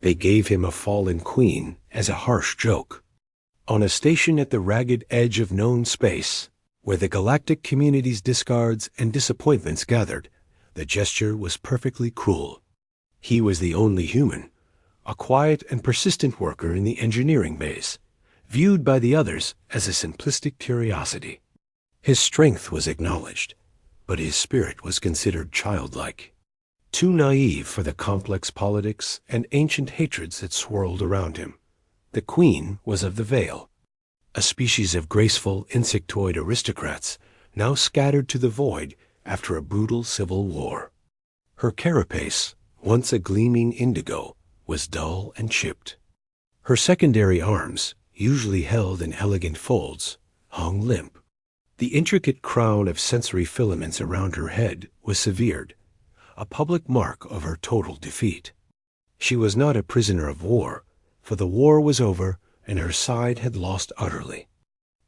They gave him a fallen queen as a harsh joke. On a station at the ragged edge of known space, where the galactic community's discards and disappointments gathered, the gesture was perfectly cruel. He was the only human, a quiet and persistent worker in the engineering base, viewed by the others as a simplistic curiosity. His strength was acknowledged, but his spirit was considered childlike, too naive for the complex politics and ancient hatreds that swirled around him. The queen was of the Vale, a species of graceful insectoid aristocrats now scattered to the void after a brutal civil war. Her carapace, once a gleaming indigo, was dull and chipped. Her secondary arms, usually held in elegant folds, hung limp. The intricate crown of sensory filaments around her head was severed, a public mark of her total defeat. She was not a prisoner of war, for the war was over and her side had lost utterly.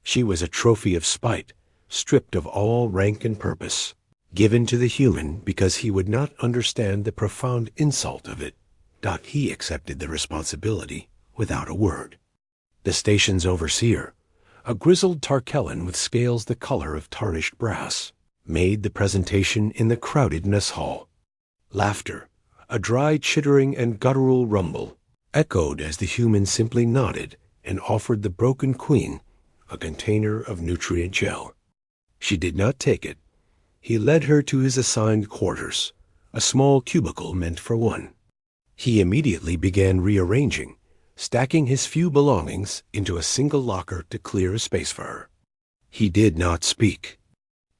She was a trophy of spite, stripped of all rank and purpose, given to the human because he would not understand the profound insult of it. He accepted the responsibility without a word. The station's overseer, a grizzled Tarkellan with scales the color of tarnished brass, made the presentation in the crowded mess hall. Laughter, a dry chittering and guttural rumble, echoed as the human simply nodded and offered the broken queen a container of nutrient gel. She did not take it. He led her to his assigned quarters, a small cubicle meant for one. He immediately began rearranging, stacking his few belongings into a single locker to clear a space for her. He did not speak.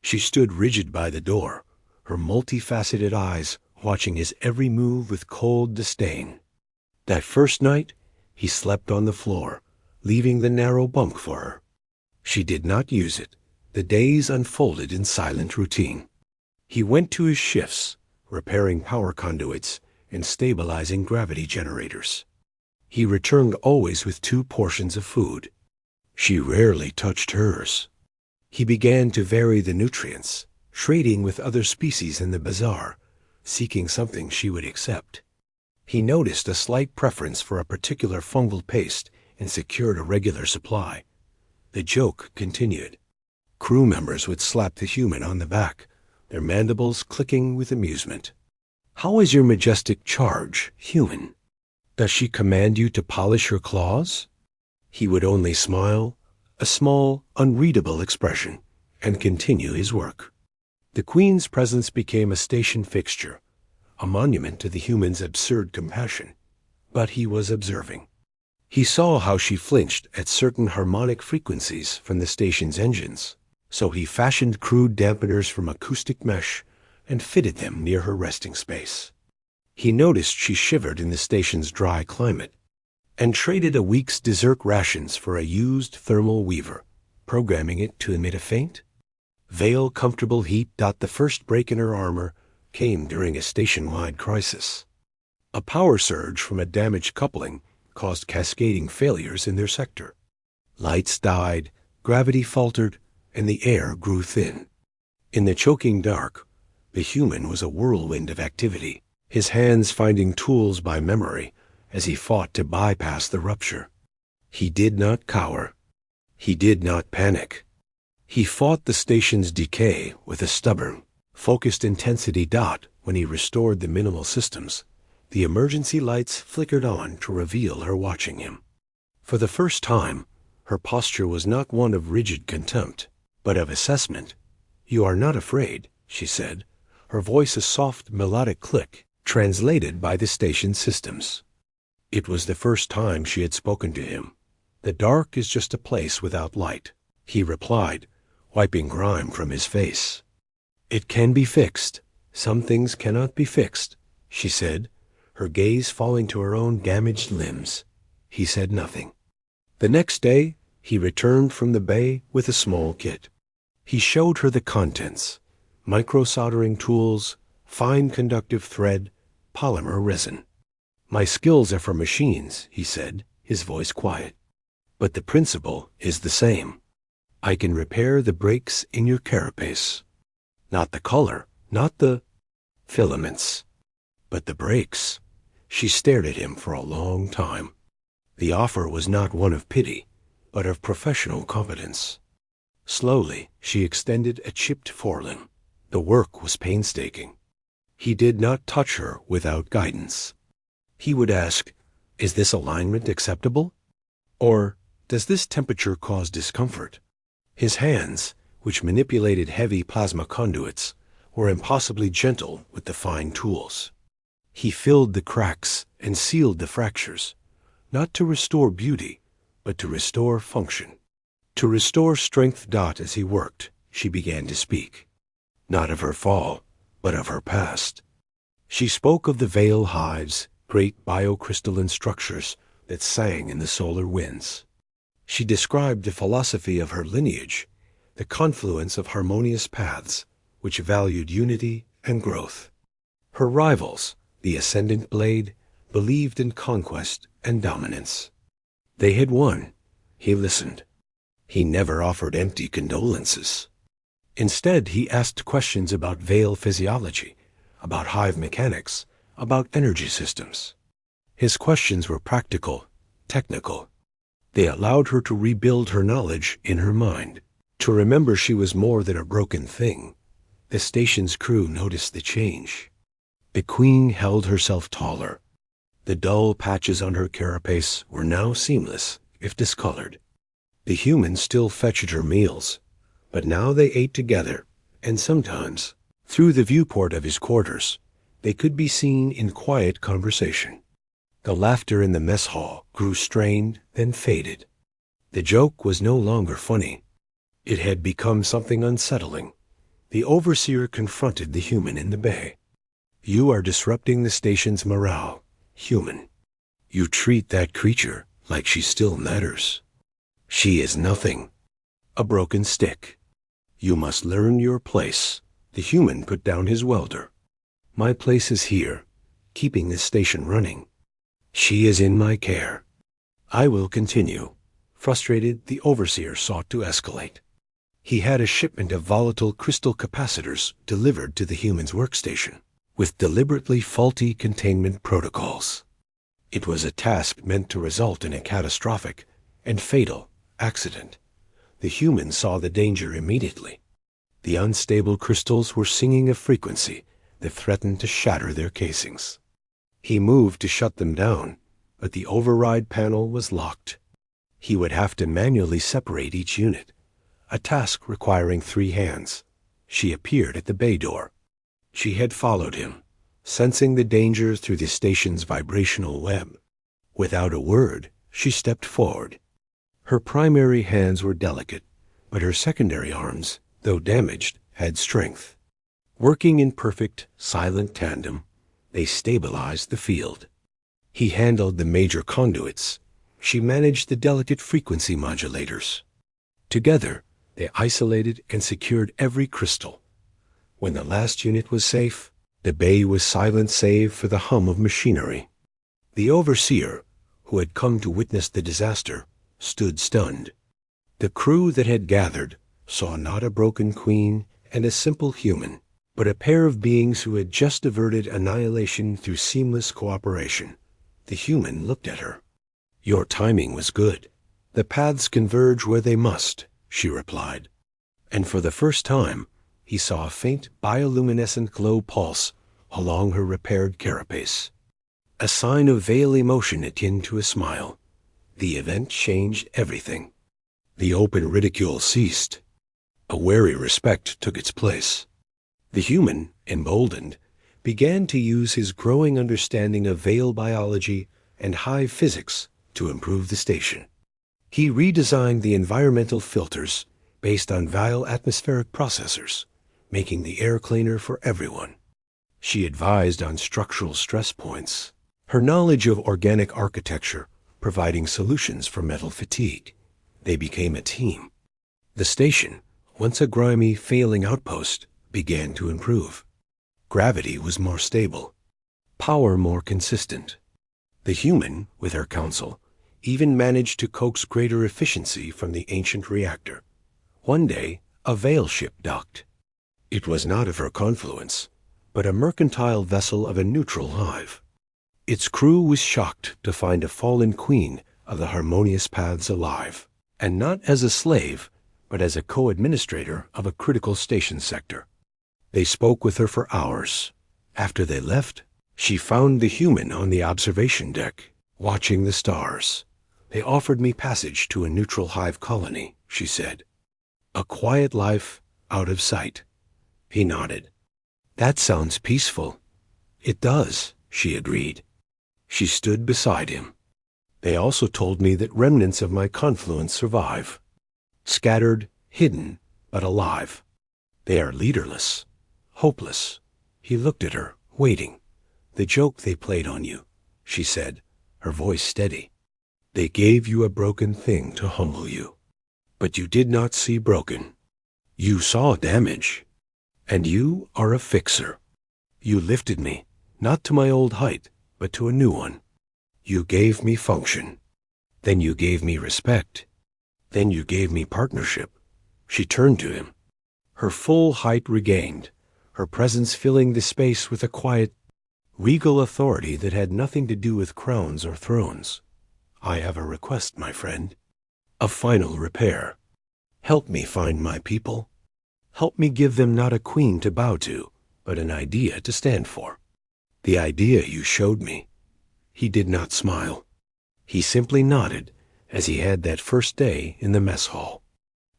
She stood rigid by the door, her multifaceted eyes watching his every move with cold disdain. That first night, he slept on the floor, leaving the narrow bunk for her. She did not use it. The days unfolded in silent routine. He went to his shifts, repairing power conduits and stabilizing gravity generators. He returned always with 2 portions of food. She rarely touched hers. He began to vary the nutrients, trading with other species in the bazaar, seeking something she would accept. He noticed a slight preference for a particular fungal paste and secured a regular supply. The joke continued. Crew members would slap the human on the back, their mandibles clicking with amusement. "How is your majestic charge, human? Does she command you to polish her claws?" He would only smile, a small, unreadable expression, and continue his work. The queen's presence became a station fixture, a monument to the human's absurd compassion. But he was observing. He saw how she flinched at certain harmonic frequencies from the station's engines, so he fashioned crude dampeners from acoustic mesh and fitted them near her resting space. He noticed she shivered in the station's dry climate, and traded a week's dessert rations for a used thermal weaver, programming it to emit a faint, veil comfortable heat. The first break in her armor came during a station-wide crisis. A power surge from a damaged coupling caused cascading failures in their sector. Lights died, gravity faltered, and the air grew thin. In the choking dark, the human was a whirlwind of activity, his hands finding tools by memory as he fought to bypass the rupture. He did not cower. He did not panic. He fought the station's decay with a stubborn, focused intensity. When he restored the minimal systems, the emergency lights flickered on to reveal her watching him. For the first time, her posture was not one of rigid contempt, but of assessment. "You are not afraid," she said, her voice a soft melodic click, translated by the station systems. It was the first time she had spoken to him. "The dark is just a place without light," he replied, wiping grime from his face. "It can be fixed. Some things cannot be fixed," she said, her gaze falling to her own damaged limbs. He said nothing. The next day, he returned from the bay with a small kit. He showed her the contents: micro-soldering tools, fine conductive thread, polymer resin. "My skills are for machines," he said, his voice quiet. "But the principle is the same. I can repair the breaks in your carapace. Not the color, not the filaments, but the breaks. She stared at him for a long time. The offer was not one of pity, but of professional competence. Slowly, she extended a chipped forelimb. The work was painstaking. He did not touch her without guidance. He would ask, "Is this alignment acceptable?" Or, "Does this temperature cause discomfort?" His hands, which manipulated heavy plasma conduits, were impossibly gentle with the fine tools. He filled the cracks and sealed the fractures, not to restore beauty, but to restore function. To restore strength. As he worked, she began to speak, not of her fall, but of her past. She spoke of the veil hives, great biocrystalline structures that sang in the solar winds. She described the philosophy of her lineage, the confluence of harmonious paths, which valued unity and growth. Her rivals, the ascendant blade, believed in conquest and dominance. They had won. He listened. He never offered empty condolences. Instead, he asked questions about veil physiology, about hive mechanics, about energy systems. His questions were practical, technical. They allowed her to rebuild her knowledge in her mind, to remember she was more than a broken thing. The station's crew noticed the change. The queen held herself taller. The dull patches on her carapace were now seamless, if discolored. The humans still fetched her meals, but now they ate together, and sometimes, through the viewport of his quarters, they could be seen in quiet conversation. The laughter in the mess hall grew strained, then faded. The joke was no longer funny. It had become something unsettling. The overseer confronted the human in the bay. "You are disrupting the station's morale, human. You treat that creature like she still matters. She is nothing. A broken stick. You must learn your place." The human put down his welder. "My place is here, keeping this station running. She is in my care. I will continue." Frustrated, the overseer sought to escalate. He had a shipment of volatile crystal capacitors delivered to the human's workstation, with deliberately faulty containment protocols. It was a task meant to result in a catastrophic and fatal accident. The human saw the danger immediately. The unstable crystals were singing a frequency that threatened to shatter their casings. He moved to shut them down, but the override panel was locked. He would have to manually separate each unit, a task requiring 3 hands. She appeared at the bay door. She had followed him, sensing the danger through the station's vibrational web. Without a word, she stepped forward. Her primary hands were delicate, but her secondary arms, though damaged, had strength. Working in perfect, silent tandem, they stabilized the field. He handled the major conduits. She managed the delicate frequency modulators. Together, they isolated and secured every crystal. When the last unit was safe, the bay was silent save for the hum of machinery. The overseer, who had come to witness the disaster, stood stunned. The crew that had gathered saw not a broken queen and a simple human, but a pair of beings who had just averted annihilation through seamless cooperation. The human looked at her. "Your timing was good. The paths converge where they must," she replied. And for the first time, he saw a faint bioluminescent glow pulse along her repaired carapace. A sign of veil emotion akin to a smile. The event changed everything. The open ridicule ceased. A wary respect took its place. The human, emboldened, began to use his growing understanding of veil biology and hive physics to improve the station. He redesigned the environmental filters based on veil atmospheric processors, making the air cleaner for everyone. She advised on structural stress points, her knowledge of organic architecture providing solutions for metal fatigue. They became a team. The station, once a grimy, failing outpost, began to improve. Gravity was more stable, power more consistent. The human, with her counsel, even managed to coax greater efficiency from the ancient reactor. One day, a veil ship docked. It was not of her confluence, but a mercantile vessel of a neutral hive. Its crew was shocked to find a fallen queen of the Harmonious Paths alive, and not as a slave, but as a co-administrator of a critical station sector. They spoke with her for hours. After they left, she found the human on the observation deck, watching the stars. They offered me passage to a neutral hive colony, she said. A quiet life out of sight. He nodded. That sounds peaceful. It does, she agreed. She stood beside him. They also told me that remnants of my confluence survive. Scattered, hidden, but alive. They are leaderless, hopeless. He looked at her, waiting. The joke they played on you, she said, her voice steady. They gave you a broken thing to humble you. But you did not see broken. You saw damage. And you are a fixer. You lifted me, not to my old height, but to a new one. You gave me function. Then you gave me respect. Then you gave me partnership. She turned to him. Her full height regained, her presence filling the space with a quiet, regal authority that had nothing to do with crowns or thrones. I have a request, my friend. A final repair. Help me find my people. Help me give them not a queen to bow to, but an idea to stand for. The idea you showed me. He did not smile. He simply nodded, as he had that first day in the mess hall.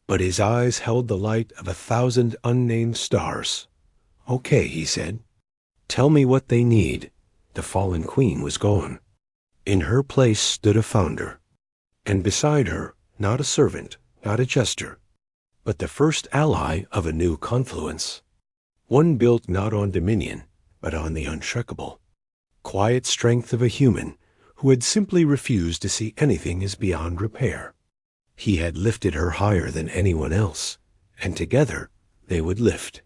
But his eyes held the light of 1,000 unnamed stars. Okay, he said. Tell me what they need. The fallen queen was gone. In her place stood a founder. And beside her, not a servant, not a jester, but the first ally of a new confluence. One built not on dominion, but on the unshakable, quiet strength of a human who had simply refused to see anything as beyond repair. He had lifted her higher than anyone else, and together they would lift.